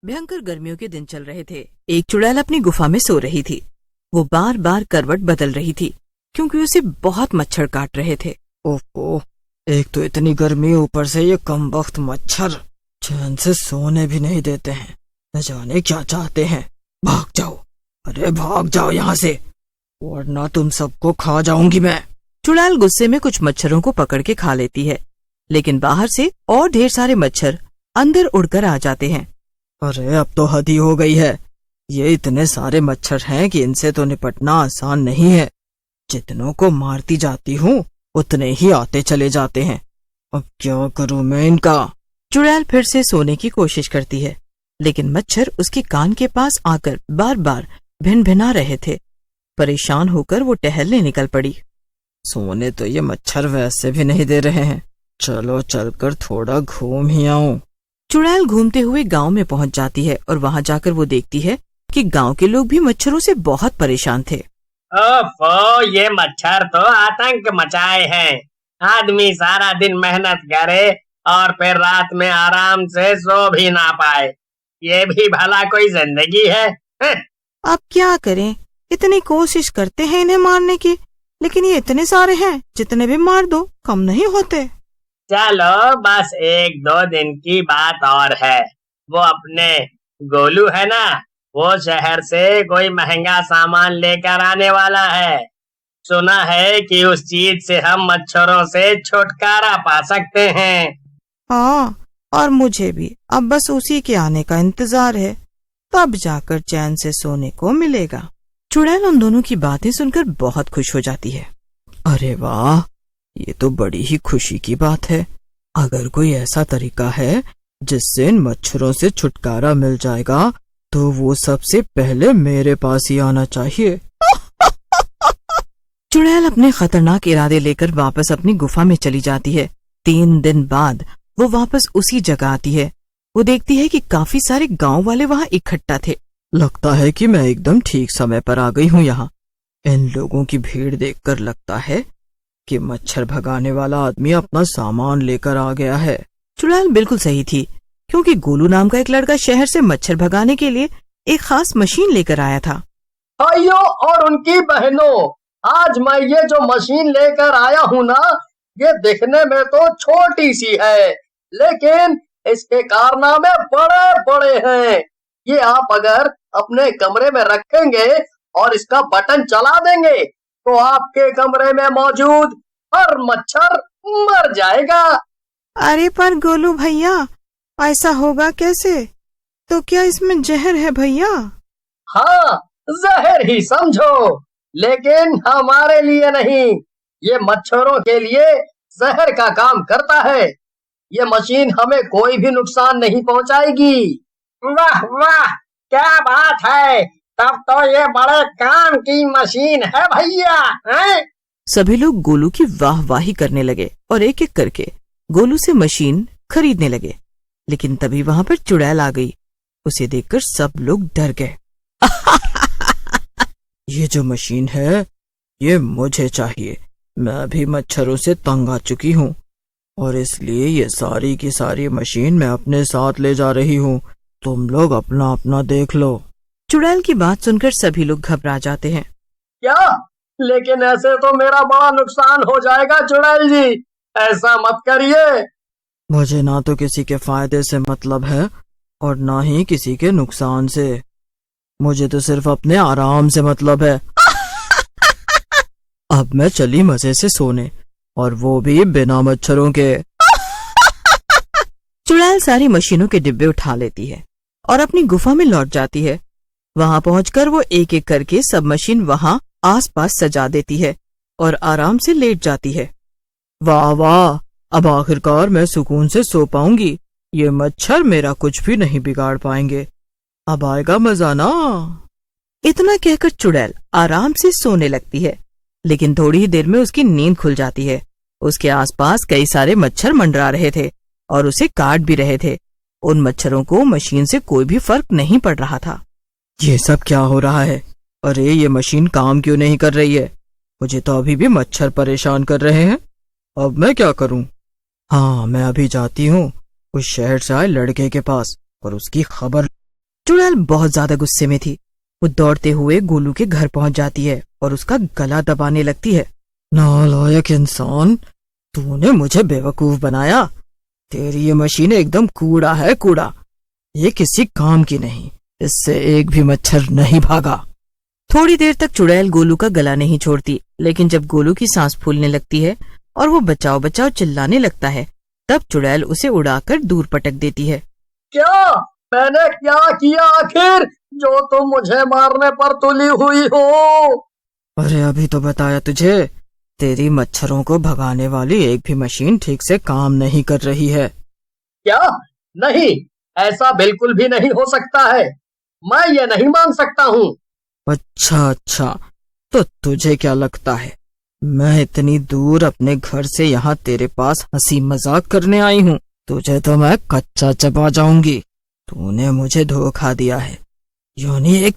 भयंकर गर्मियों के दिन चल रहे थे। एक चुड़ैल अपनी गुफा में सो रही थी। वो बार बार करवट बदल रही थी क्योंकि उसे बहुत मच्छर काट रहे थे। ओह, एक तो इतनी गर्मी, ऊपर से ये कमबख्त मच्छर चैन से सोने भी नहीं देते हैं। न जाने क्या चाहते हैं। भाग जाओ, अरे भाग जाओ यहाँ से, वरना तुम सबको खा जाऊंगी मैं। चुड़ैल गुस्से में कुछ मच्छरों को पकड़ के खा लेती है, लेकिन बाहर से और ढेर सारे मच्छर अंदर उड़कर आ जाते हैं। अरे अब तो हद ही हो गई है। ये इतने सारे मच्छर हैं कि इनसे तो निपटना आसान नहीं है। जितनों को मारती जाती हूँ उतने ही आते चले जाते हैं। अब क्या करूँ मैं इनका। चुड़ैल फिर से सोने की कोशिश करती है, लेकिन मच्छर उसके कान के पास आकर बार बार भिन-भिना रहे थे। परेशान होकर वो टहलने निकल पड़ी। सोने तो ये मच्छर वैसे भी नहीं दे रहे हैं। चलो चलकर थोड़ा घूम ही आऊं। चुड़ैल घूमते हुए गांव में पहुंच जाती है और वहां जाकर वो देखती है कि गांव के लोग भी मच्छरों से बहुत परेशान थे। ओफो, ये मच्छर तो आतंक मचाए हैं। आदमी सारा दिन मेहनत करे और फिर रात में आराम से सो भी ना पाए। ये भी भला कोई जिंदगी है? अब क्या करें, इतनी कोशिश करते हैं इन्हें मारने की, लेकिन ये इतने सारे हैं, जितने भी मार दो कम नहीं होते। चलो बस 1-2 दिन की बात और है। वो अपने गोलू है ना, वो शहर से कोई महंगा सामान लेकर आने वाला है। सुना है कि उस चीज से हम मच्छरों से छुटकारा पा सकते हैं। हाँ, और मुझे भी अब बस उसी के आने का इंतजार है, तब जाकर चैन से सोने को मिलेगा। चुड़ैल उन दोनों की बातें सुनकर बहुत खुश हो जाती है। अरे वाह, ये तो बड़ी ही खुशी की बात है। अगर कोई ऐसा तरीका है जिससे इन मच्छरों से छुटकारा मिल जाएगा तो वो सबसे पहले मेरे पास ही आना चाहिए। चुड़ैल अपने खतरनाक इरादे लेकर वापस अपनी गुफा में चली जाती है। 3 दिन बाद वो वापस उसी जगह आती है। वो देखती है कि काफी सारे गांव वाले वहाँ इकट्ठा थे। लगता है कि मैं एकदम ठीक समय पर आ गई हूँ यहाँ। इन लोगों की भीड़ देखकर लगता है कि मच्छर भगाने वाला आदमी अपना सामान लेकर आ गया है। चुड़ैल बिल्कुल सही थी, क्योंकि गोलू नाम का एक लड़का शहर से मच्छर भगाने के लिए एक खास मशीन लेकर आया था। भाइयों और उनकी बहनों, आज मैं ये जो मशीन लेकर आया हूँ ना, ये दिखने में तो छोटी सी है, लेकिन इसके कारनामे बड़े बड़े हैं। ये आप अगर अपने कमरे में रखेंगे और इसका बटन चला देंगे तो आपके कमरे में मौजूद हर मच्छर मर जाएगा। अरे पर गोलू भैया, ऐसा होगा कैसे? तो क्या इसमें जहर है भैया? हाँ, जहर ही समझो, लेकिन हमारे लिए नहीं, ये मच्छरों के लिए जहर का काम करता है। ये मशीन हमें कोई भी नुकसान नहीं पहुंचाएगी। वाह वाह, क्या बात है, तब तो ये बड़े काम की मशीन है भैया। सभी लोग गोलू की वाहवाही करने लगे और एक एक करके गोलू से मशीन खरीदने लगे। लेकिन तभी वहां पर चुड़ैल आ गई। उसे देखकर सब लोग डर गए। ये जो मशीन है ये मुझे चाहिए। मैं भी मच्छरों से तंग आ चुकी हूँ और इसलिए ये सारी की सारी मशीन मैं अपने साथ ले जा रही हूँ। तुम लोग अपना अपना देख लो। चुड़ैल की बात सुनकर सभी लोग घबरा जाते हैं। क्या? लेकिन ऐसे तो मेरा बड़ा नुकसान हो जाएगा चुड़ैल जी, ऐसा मत करिए। मुझे ना तो किसी के फायदे से मतलब है और ना ही किसी के नुकसान से। मुझे तो सिर्फ अपने आराम से मतलब है। अब मैं चली मजे से सोने, और वो भी बिना मच्छरों के। चुड़ैल सारी मशीनों के डिब्बे उठा लेती है और अपनी गुफा में लौट जाती है। वहां पहुंचकर वो एक एक करके सब मशीन वहां आसपास सजा देती है और आराम से लेट जाती है। वाह वाह, अब आखिरकार मैं सुकून से सो पाऊंगी। ये मच्छर मेरा कुछ भी नहीं बिगाड़ पाएंगे। अब आएगा मजा ना। इतना कहकर चुड़ैल आराम से सोने लगती है, लेकिन थोड़ी ही देर में उसकी नींद खुल जाती है। उसके आसपास कई सारे मच्छर मंडरा रहे थे और उसे काट भी रहे थे। उन मच्छरों को मशीन से कोई भी फर्क नहीं पड़ रहा था। ये सब क्या हो रहा है? अरे ये मशीन काम क्यों नहीं कर रही है? मुझे तो अभी भी मच्छर परेशान कर रहे हैं। अब मैं क्या करूं? हाँ, मैं अभी जाती हूँ उस शहर से आए लड़के के पास और उसकी खबर चुड़ैल बहुत ज्यादा गुस्से में थी। वो दौड़ते हुए गोलू के घर पहुंच जाती है और उसका गला दबाने लगती है। नालायक इंसान, तूने मुझे बेवकूफ बनाया। तेरी ये मशीन एकदम कूड़ा है, कूड़ा। ये किसी काम की नहीं, इससे एक भी मच्छर नहीं भागा। थोड़ी देर तक चुड़ैल गोलू का गला नहीं छोड़ती, लेकिन जब गोलू की सांस फूलने लगती है और वो बचाओ बचाओ चिल्लाने लगता है, तब चुड़ैल उसे उड़ाकर दूर पटक देती है। क्या मैंने क्या किया आखिर, जो तुम मुझे मारने पर तुली हुई हो? अरे अभी तो बताया तुझे, तेरी मच्छरों को भगाने वाली एक भी मशीन ठीक से काम नहीं कर रही है। क्या? नहीं, ऐसा बिल्कुल भी नहीं हो सकता है। मैं ये नहीं मान सकता हूँ। अच्छा, तो तुझे क्या लगता है मैं इतनी दूर अपने घर से यहाँ तेरे पास हंसी मजाक करने आई हूँ? तुझे तो मैं कच्चा चबा जाऊंगी। तूने मुझे धोखा दिया है, यानी एक